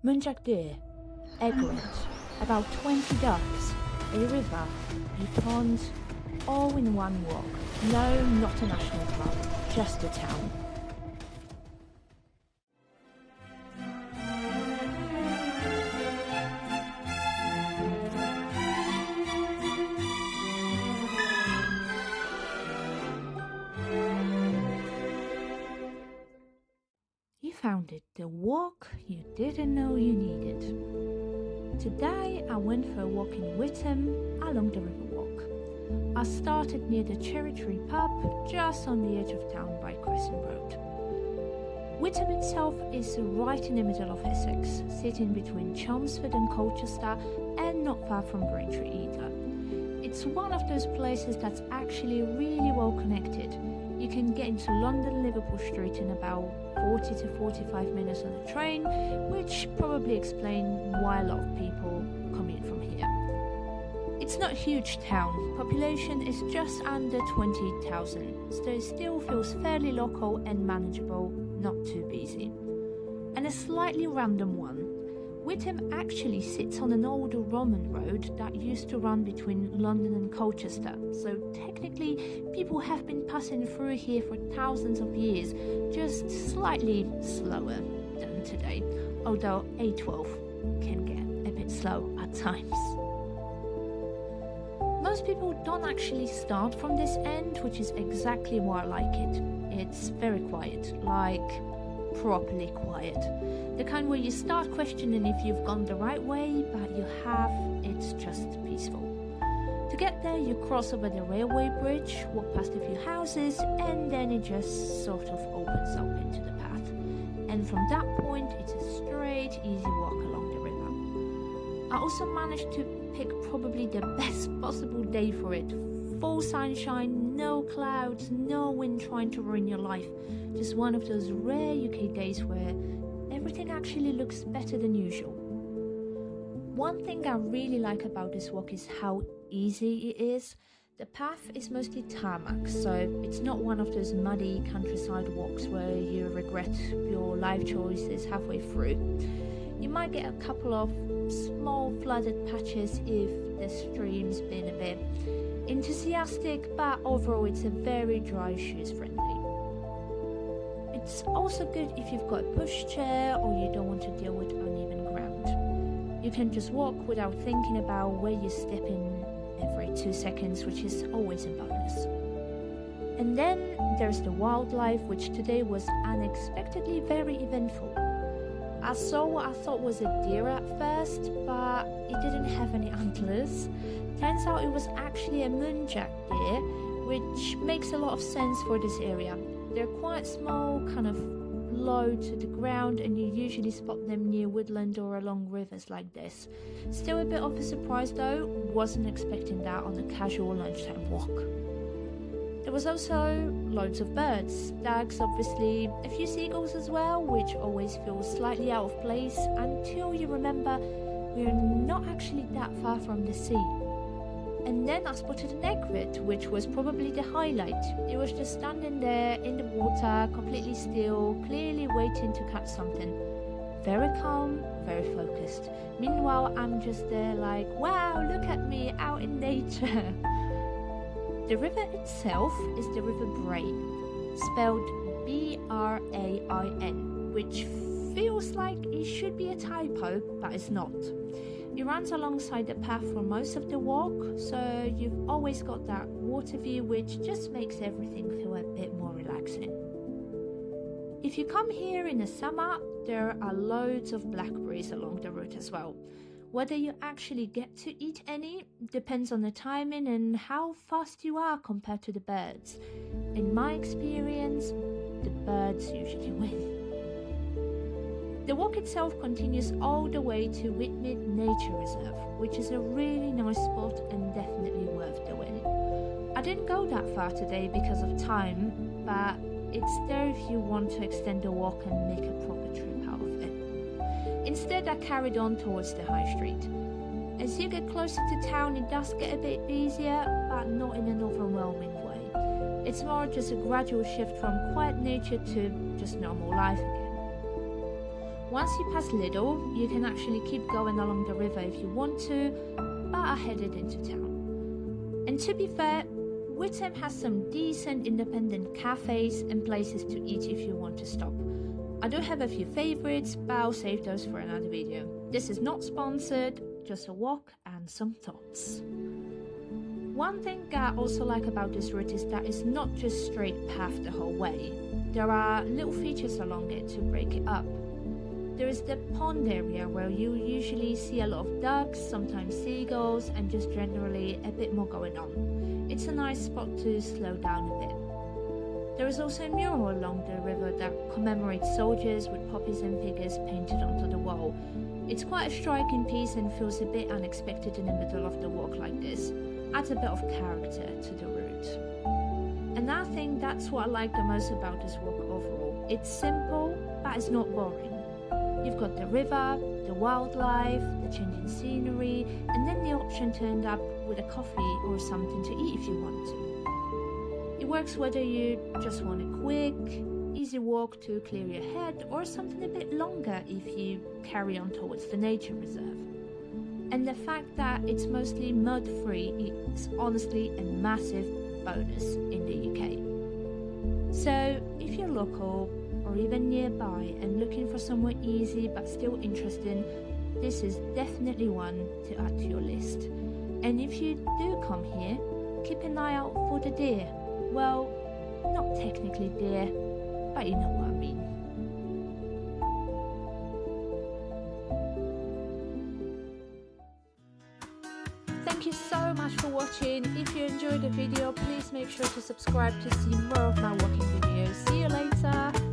muntjac deer, egret, about 20 ducks, a river, a pond, all in one walk. No, not a national park, just a town. You found it, the walk you didn't know you needed. Today I went for a walk in Witham along the river walk. I started near the Cherry Tree pub just on the edge of town by Crescent Road. Witham itself is right in the middle of Essex, sitting between Chelmsford and Colchester and not far from Braintree either. It's one of those places that's actually really well connected. You can get into London Liverpool Street in about 40 to 45 minutes on a train, which probably explains why a lot of people commute from here. It's not a huge town, population is just under 20,000, so it still feels fairly local and manageable, not too busy. And a slightly random one, Witham actually sits on an old Roman road that used to run between London and Colchester, so technically people have been passing through here for thousands of years, just slightly slower than today, although A12 can get a bit slow at times. Most people don't actually start from this end, which is exactly why I like it. It's very quiet, like properly quiet. The kind where you start questioning if you've gone the right way, but you have, it's just peaceful. To get there, you cross over the railway bridge, walk past a few houses, and then it just sort of opens up into the path. And from that point, it's a straight, easy walk along the river. I also managed to pick probably the best possible day for it. Full sunshine, no clouds, no wind trying to ruin your life. Just one of those rare UK days where everything actually looks better than usual. One thing I really like about this walk is how easy it is. The path is mostly tarmac, so it's not one of those muddy countryside walks where you regret your life choices halfway through. You might get a couple of small flooded patches if the stream's been a bit enthusiastic, but overall it's a very dry shoes friendly. It's also good if you've got a pushchair or you don't want to deal with uneven ground. You can just walk without thinking about where you step in every 2 seconds, which is always a bonus. And then there's the wildlife, which today was unexpectedly very eventful. I saw what I thought was a deer at first, but it didn't have any antlers. Turns out it was actually a muntjac deer, which makes a lot of sense for this area. They're quite small, kind of low to the ground, and you usually spot them near woodland or along rivers like this. Still a bit of a surprise though, wasn't expecting that on a casual lunchtime walk. There was also loads of birds, stags obviously, a few seagulls as well, which always feels slightly out of place until you remember we're not actually that far from the sea. And then I spotted an egret, which was probably the highlight. It was just standing there in the water, completely still, clearly waiting to catch something. Very calm, very focused. Meanwhile, I'm just there like, wow, look at me out in nature. The river itself is the River Brain, spelled B-R-A-I-N, which feels like it should be a typo, but it's not. It runs alongside the path for most of the walk, so you've always got that water view, which just makes everything feel a bit more relaxing. If you come here in the summer, there are loads of blackberries along the route as well. Whether you actually get to eat any depends on the timing and how fast you are compared to the birds. In my experience, the birds usually win. The walk itself continues all the way to Whetmead Nature Reserve, which is a really nice spot and definitely worth doing. I didn't go that far today because of time, but it's there if you want to extend the walk and make a proper trip out of it. Instead, I carried on towards the high street. As you get closer to town, it does get a bit busier, but not in an overwhelming way. It's more just a gradual shift from quiet nature to just normal life again. Once you pass Liddell, you can actually keep going along the river if you want to, but are headed into town. And to be fair, Witham has some decent independent cafes and places to eat if you want to stop. I do have a few favourites, but I'll save those for another video. This is not sponsored, just a walk and some thoughts. One thing I also like about this route is that it's not just straight path the whole way. There are little features along it to break it up. There is the pond area where you usually see a lot of ducks, sometimes seagulls, and just generally a bit more going on. It's a nice spot to slow down a bit. There is also a mural along the river that commemorates soldiers with poppies and figures painted onto the wall. It's quite a striking piece and feels a bit unexpected in the middle of the walk like this. Adds a bit of character to the route. And I think that's what I like the most about this walk overall. It's simple, but it's not boring. You've got the river, the wildlife, the changing scenery, and then the option to end up with a coffee or something to eat if you want to. It works whether you just want a quick, easy walk to clear your head or something a bit longer if you carry on towards the nature reserve. And the fact that it's mostly mud-free is honestly a massive bonus in the UK. So if you're local or even nearby and looking for somewhere easy but still interesting, this is definitely one to add to your list. And if you do come here, keep an eye out for the deer. Well, not technically deer, but you know what I mean. Thank you so much for watching. If you enjoyed the video, please make sure to subscribe to see more of my walking videos. See you later.